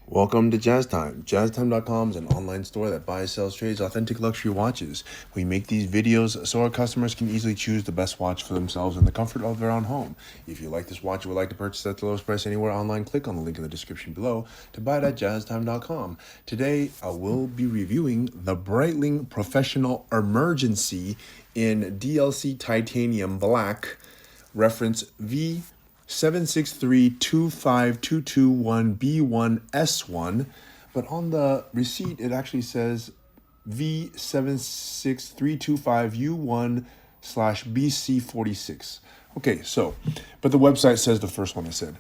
Welcome to Jazz Time. JazzTime.com is an online store that buys, sells, trades authentic luxury watches. We make these videos so our customers can easily choose the best watch for themselves in the comfort of their own home. If you like this watch and would like to purchase at the lowest price anywhere online, click on the link in the description below to buy it at JazzTime.com. Today, I will be reviewing the Breitling Professional Emergency in DLC Titanium Black, reference V76325221B1S1, but on the receipt it actually says V76325U1/BC46. Okay, so, but the website says the first one I said.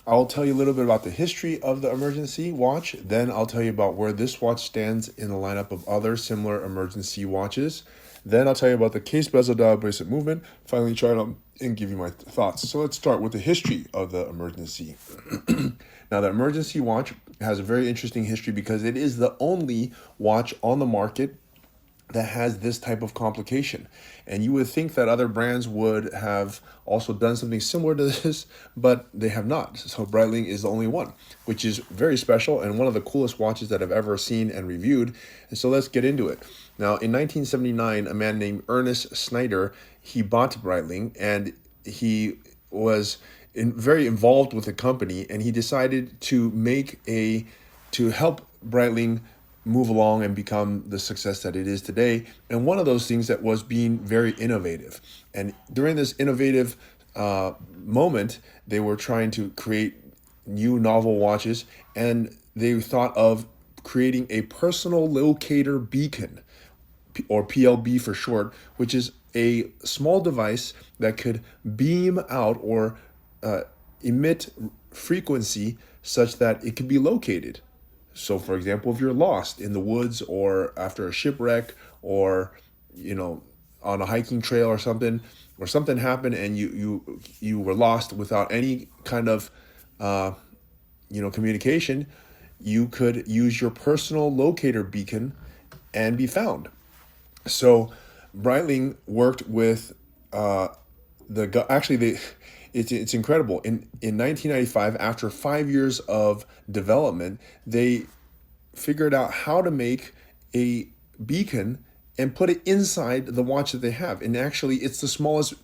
I'll tell you a little bit about the history of the emergency watch. Then I'll tell you about where this watch stands in the lineup of other similar emergency watches. Then I'll tell you about the case bezel dial bracelet movement. Finally, try it on and give you my thoughts. So let's start with the history of the emergency. Now, the emergency watch has a very interesting history because it is the only watch on the market that has this type of complication. And you would think that other brands would have also done something similar to this, but they have not. So Breitling is the only one, which is very special and one of the coolest watches that I've ever seen and reviewed. And so let's get into it. Now, in 1979, a man named Ernest Snyder, he bought Breitling, and he was very involved with the company, and he decided to help Breitling move along and become the success that it is today. And one of those things that was being very innovative. And during this innovative moment, they were trying to create new novel watches, and they thought of creating a personal locator beacon, or PLB for short, which is a small device that could beam out or emit frequency such that it could be located. So, for example, if you're lost in the woods or after a shipwreck or, on a hiking trail or something happened and you were lost without any kind of, communication, you could use your personal locator beacon and be found. So, Breitling worked with It's incredible. In 1995, after 5 years of development, they figured out how to make a beacon and put it inside the watch that they have. And actually, it's the smallest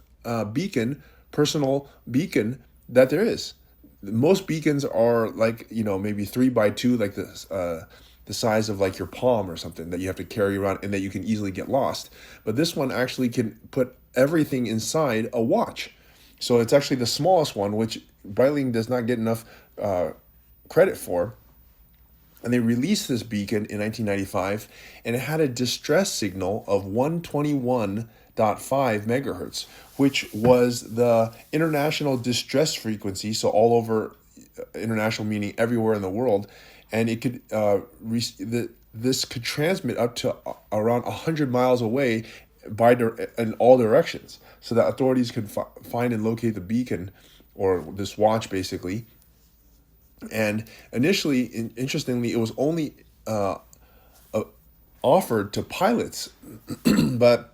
personal beacon that there is. Most beacons are like, maybe 3x2, like the size of like your palm or something that you have to carry around and that you can easily get lost. But this one actually can put everything inside a watch. So it's actually the smallest one, which Breitling does not get enough credit for. And they released this beacon in 1995, and it had a distress signal of 121.5 megahertz, which was the international distress frequency. So all over, international meaning everywhere in the world, and it could this could transmit up to around 100 miles away in all directions, so that authorities could find and locate the beacon or this watch basically. And initially, interestingly, it was only offered to pilots, but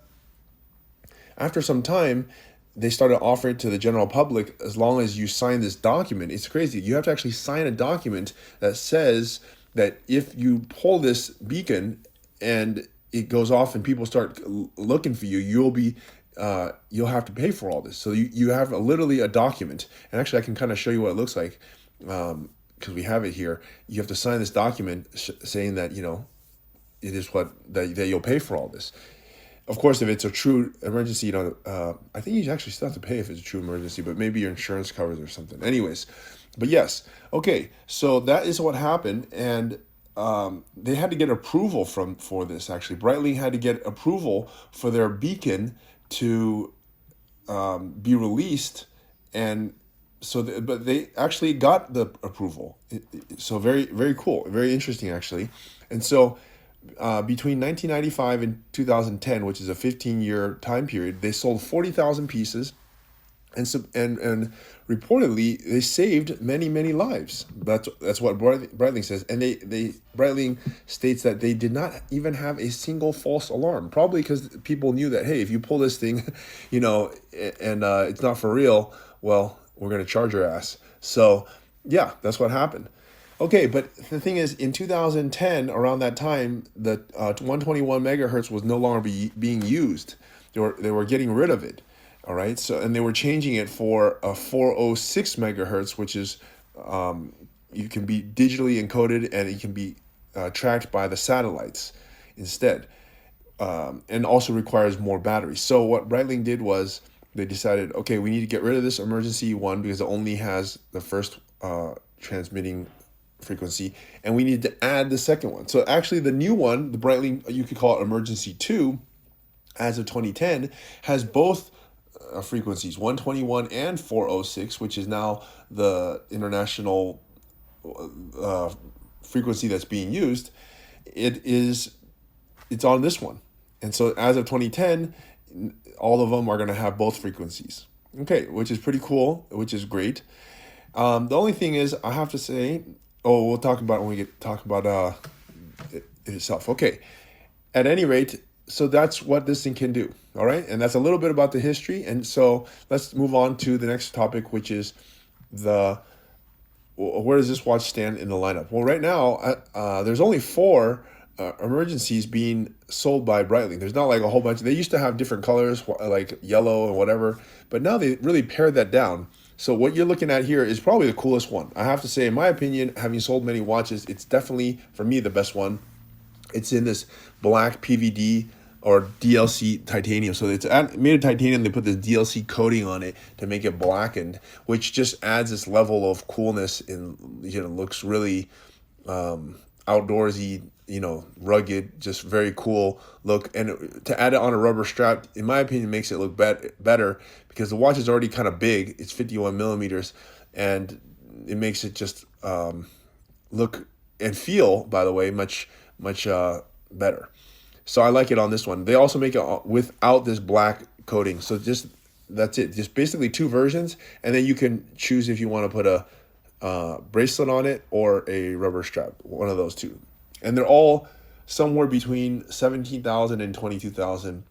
after some time, they started offering it to the general public as long as you sign this document. It's crazy. You have to actually sign a document that says that if you pull this beacon and it goes off and people start looking for you, you'll have to pay for all this. So you have literally a document. And actually, I can kind of show you what it looks like because we have it here. You have to sign this document saying that, it is that you'll pay for all this. Of course, if it's a true emergency, I think you actually still have to pay if it's a true emergency, but maybe your insurance covers or something. Anyways, but yes. Okay, so that is what happened. And they had to get approval for this. Actually, Breitling had to get approval for their beacon to be released, and so but they actually got the approval. So very, very cool, very interesting actually. And so between 1995 and 2010, which is a 15-year time period, they sold 40,000 pieces. And reportedly, they saved many, many lives. That's what Breitling says. And Breitling states that they did not even have a single false alarm. Probably because people knew that, hey, if you pull this thing, and it's not for real, well, we're going to charge your ass. So, yeah, that's what happened. Okay, but the thing is, in 2010, around that time, the 121 megahertz was no longer being used. They were getting rid of it. All right, so and they were changing it for a 406 megahertz, which is you can be digitally encoded and it can be tracked by the satellites instead, and also requires more battery. So what Breitling did was they decided, okay, we need to get rid of this emergency one because it only has the first transmitting frequency, and we need to add the second one. So actually, the new one, the Breitling, you could call it emergency 2, as of 2010, has both frequencies, 121 and 406, which is now the international frequency that's being used. It's on this one. And so as of 2010, all of them are going to have both frequencies. Okay, which is pretty cool, which is great. The only thing is, I have to say, we'll talk about it when we get talk about it itself. Okay, at any rate, so that's what this thing can do. All right, and that's a little bit about the history. And so let's move on to the next topic, which is where does this watch stand in the lineup? Well, right now, there's only 4 emergencies being sold by Breitling. There's not like a whole bunch. They used to have different colors, like yellow and whatever, but now they really pared that down. So what you're looking at here is probably the coolest one. I have to say, in my opinion, having sold many watches, it's definitely, for me, the best one. It's in this black PVD or DLC titanium. So it's made of titanium. They put this DLC coating on it to make it blackened, which just adds this level of coolness and looks really outdoorsy, rugged, just very cool look. And to add it on a rubber strap, in my opinion, makes it look better because the watch is already kind of big. It's 51 millimeters, and it makes it just look and feel, by the way, much better. So I like it on this one. They also make it without this black coating. So that's it. Just basically 2 versions, and then you can choose if you want to put a bracelet on it or a rubber strap, one of those 2. And they're all somewhere between 17,000 and 22,000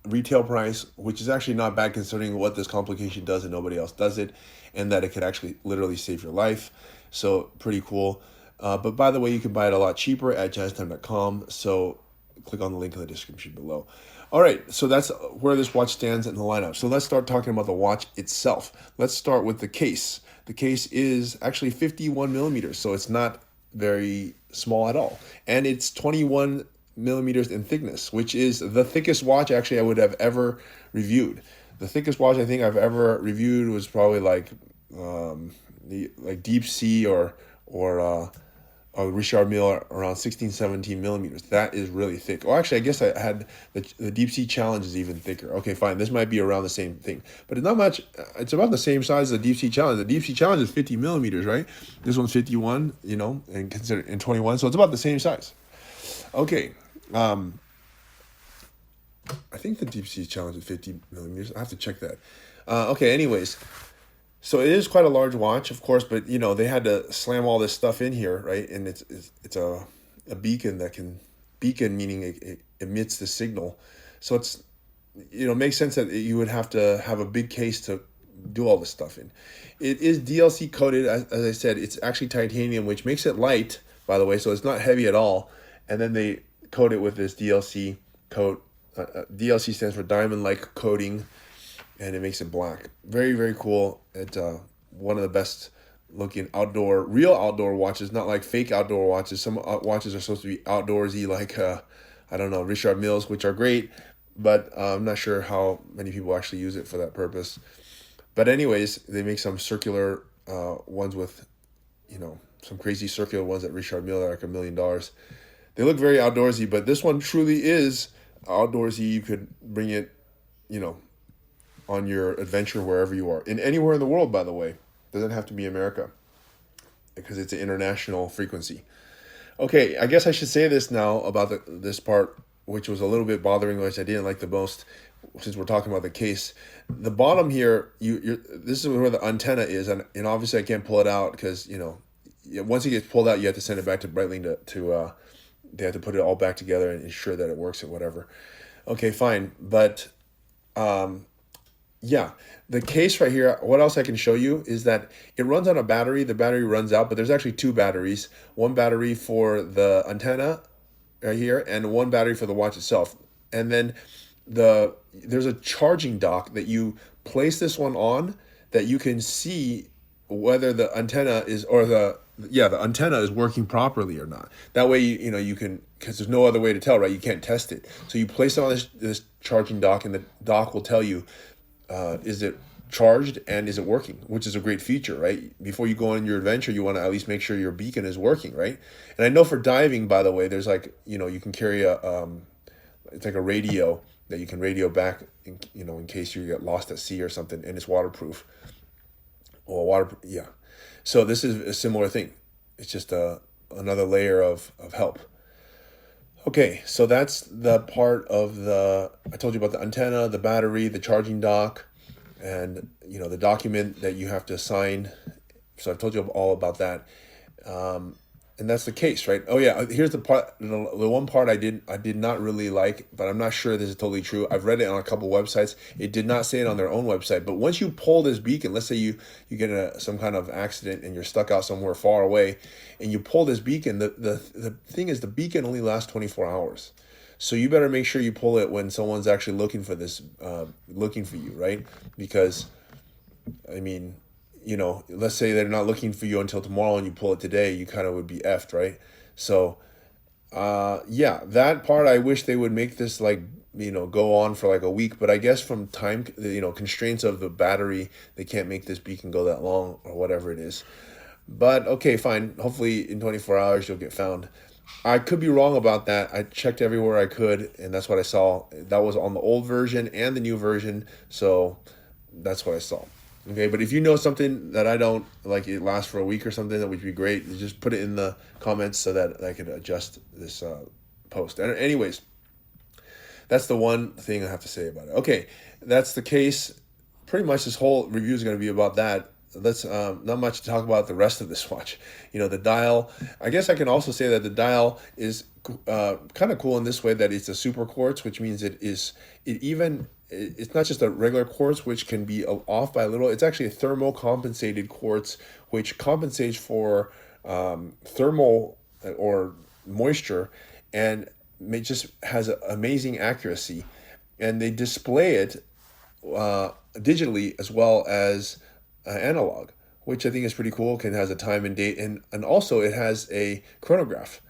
retail price, which is actually not bad considering what this complication does and nobody else does it, and that it could actually literally save your life. So pretty cool. But by the way, you can buy it a lot cheaper at jazztime.com. So click on the link in the description below. All right, so that's where this watch stands in the lineup. So let's start talking about the watch itself. Let's start with the case. The case is actually 51 millimeters, so it's not very small at all. And it's 21 millimeters in thickness, which is the thickest watch actually I would have ever reviewed. The thickest watch I think I've ever reviewed was probably like Deep Sea or Richard Mille around 16, 17 millimeters. That is really thick. Oh, actually, I guess I had the Deep Sea Challenge is even thicker. Okay, fine. This might be around the same thing, but it's not much. It's about the same size as the Deep Sea Challenge. The Deep Sea Challenge is 50 millimeters, right? This one's 51, and consider in 21, so it's about the same size. Okay, I think the Deep Sea Challenge is 50 millimeters. I have to check that. Okay, anyways. So it is quite a large watch, of course, but they had to slam all this stuff in here, right? And it's a beacon meaning it emits the signal. So it's makes sense that you would have to have a big case to do all this stuff in. It is DLC coated, as I said. It's actually titanium, which makes it light, by the way, so it's not heavy at all. And then they coat it with this DLC coat. DLC stands for diamond-like coating, and it makes it black. Very, very cool. It's one of the best looking real outdoor watches, not like fake outdoor watches. Some watches are supposed to be outdoorsy, like, Richard Mille's, which are great, but I'm not sure how many people actually use it for that purpose. But anyways, they make some circular ones with, some crazy circular ones at Richard Mille that are like $1 million. They look very outdoorsy, but this one truly is outdoorsy. You could bring it, on your adventure wherever you are, in anywhere in the world, by the way. Doesn't have to be America, because it's an international frequency. Okay, I guess I should say this now about this part, which was a little bit bothering, which I didn't like the most, since we're talking about the case. The bottom here, this is where the antenna is, and obviously I can't pull it out because once it gets pulled out, you have to send it back to Breitling to they have to put it all back together and ensure that it works and whatever. Okay, fine, but Yeah, the case right here, what else I can show you is that it runs on a battery. The battery runs out, but there's actually two batteries. One battery for the antenna right here and one battery for the watch itself. And then there's a charging dock that you place this one on that you can see whether the antenna is or the antenna is working properly or not. That way you can, because there's no other way to tell, right? You can't test it. So you place it on this charging dock, and the dock will tell you, is it charged and is it working, which is a great feature, right? Before you go on your adventure, you want to at least make sure your beacon is working, right? And I know for diving, by the way, there's like, you can carry it's like a radio that you can radio back in case you get lost at sea or something, and it's waterproof. Yeah. So this is a similar thing. It's just another layer of help. Okay, so that's the part of I told you about the antenna, the battery, the charging dock, and the document that you have to sign. So I've told you all about that. And that's the case, right? Oh yeah, here's the part, the one part I did not really like, but I'm not sure this is totally true. I've read it on a couple websites. It did not say it on their own website, but once you pull this beacon, let's say you get some kind of accident and you're stuck out somewhere far away, and you pull this beacon, the thing is the beacon only lasts 24 hours. So you better make sure you pull it when someone's actually looking for this, looking for you, right? Because, I mean, let's say they're not looking for you until tomorrow and you pull it today, you kind of would be effed, right? So, yeah, that part, I wish they would make this go on for like a week, but I guess from time, constraints of the battery, they can't make this beacon go that long or whatever it is. But okay, fine. Hopefully in 24 hours you'll get found. I could be wrong about that. I checked everywhere I could, and that's what I saw. That was on the old version and the new version, so that's what I saw. Okay, but if you know something that I don't, like it lasts for a week or something, that would be great. Just put it in the comments so that I could adjust this post. And anyways, that's the one thing I have to say about it. Okay, that's the case. Pretty much this whole review is going to be about that. Let's not much to talk about the rest of this watch. The dial. I guess I can also say that the dial is kind of cool in this way, that it's a super quartz, which means it's not just a regular quartz, which can be off by a little. It's actually a thermo-compensated quartz, which compensates for thermal or moisture, and it just has amazing accuracy. And they display it digitally as well as analog, which I think is pretty cool. It has a time and date, and also it has a chronograph.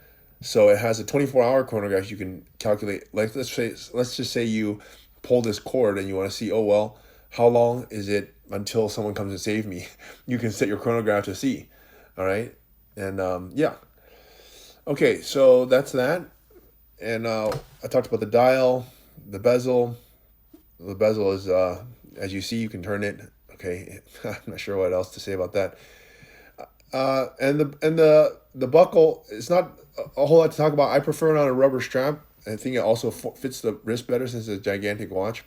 So it has a 24-hour chronograph. You can calculate, like let's just say you pull this cord and you want to see, oh well, how long is it until someone comes and save me? You can set your chronograph to see. All right, and yeah. Okay, so that's that. And I talked about the dial, the bezel. The bezel is, as you see, you can turn it. Okay, I'm not sure what else to say about that. And the buckle, it's not a whole lot to talk about. I prefer it on a rubber strap. I think it also fits the wrist better since it's a gigantic watch.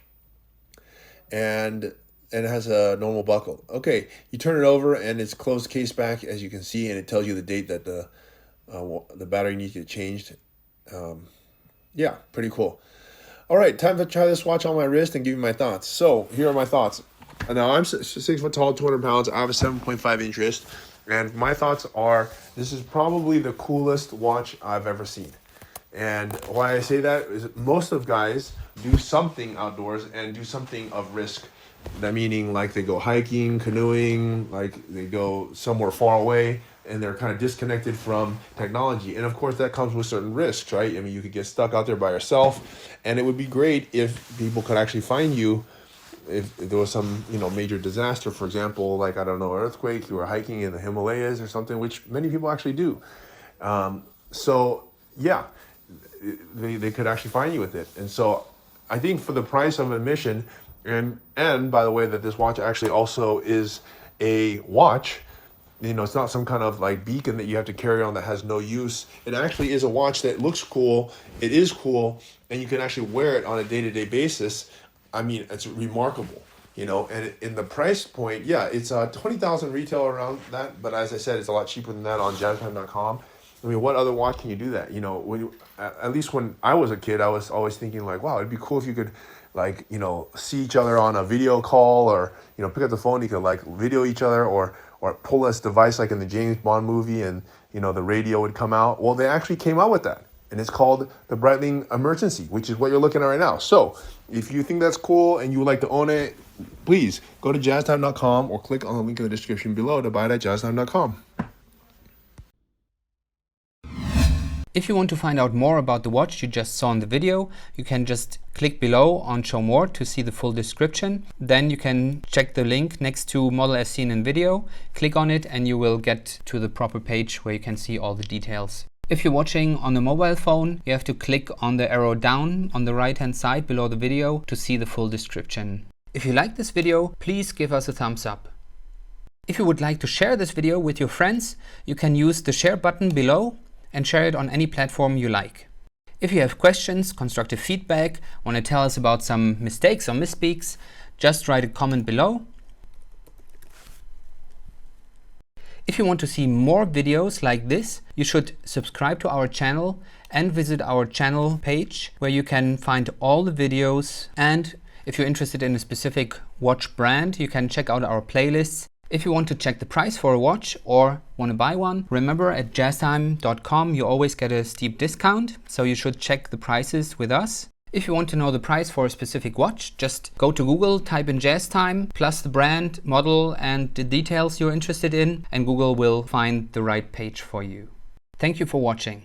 And it has a normal buckle. Okay, you turn it over and it's closed case back, as you can see, and it tells you the date that the battery needs to get changed. Yeah, pretty cool. All right, time to try this watch on my wrist and give you my thoughts. So here are my thoughts. Now, I'm 6 foot tall, 200 pounds. I have a 7.5 inch wrist. And my thoughts are, this is probably the coolest watch I've ever seen. And why I say that is most of guys do something outdoors and do something of risk. That meaning like they go hiking, canoeing, like they go somewhere far away, and they're kind of disconnected from technology. And of course that comes with certain risks, right? I mean, you could get stuck out there by yourself, and it would be great if people could actually find you if there was some, major disaster, for example, like, I don't know, earthquake, you were hiking in the Himalayas or something, which many people actually do. So yeah, they could actually find you with it. And so I think for the price of admission, and by the way, that this watch actually also is a watch, it's not some kind of like beacon that you have to carry on that has no use. It actually is a watch that looks cool. It is cool, and you can actually wear it on a day-to-day basis. I mean, it's remarkable, and in the price point, yeah, it's 20,000 retail around that. But as I said, it's a lot cheaper than that on jazztime.com. I mean, what other watch can you do that? At least when I was a kid, I was always thinking like, wow, it'd be cool if you could like, you know, see each other on a video call, or, you know, pick up the phone, you could like video each other, or pull this device like in the James Bond movie, and, you know, the radio would come out. Well, they actually came out with that, and it's called the Breitling Emergency, which is what you're looking at right now. So if you think that's cool and you would like to own it, please go to jazztime.com or click on the link in the description below to buy it at jazztime.com. If you want to find out more about the watch you just saw in the video, you can just click below on Show More to see the full description. Then you can check the link next to model as seen in video, click on it, and you will get to the proper page where you can see all the details. If you're watching on a mobile phone, you have to click on the arrow down on the right hand side below the video to see the full description. If you like this video, please give us a thumbs up. If you would like to share this video with your friends, you can use the share button below and share it on any platform you like. If you have questions, constructive feedback, want to tell us about some mistakes or misspeaks, just write a comment below. If you want to see more videos like this, you should subscribe to our channel and visit our channel page where you can find all the videos. And if you're interested in a specific watch brand, you can check out our playlists. If you want to check the price for a watch or want to buy one, remember at jazztime.com you always get a steep discount, so you should check the prices with us. If you want to know the price for a specific watch, just go to Google, type in JazzTime, plus the brand, model, and the details you're interested in, and Google will find the right page for you. Thank you for watching.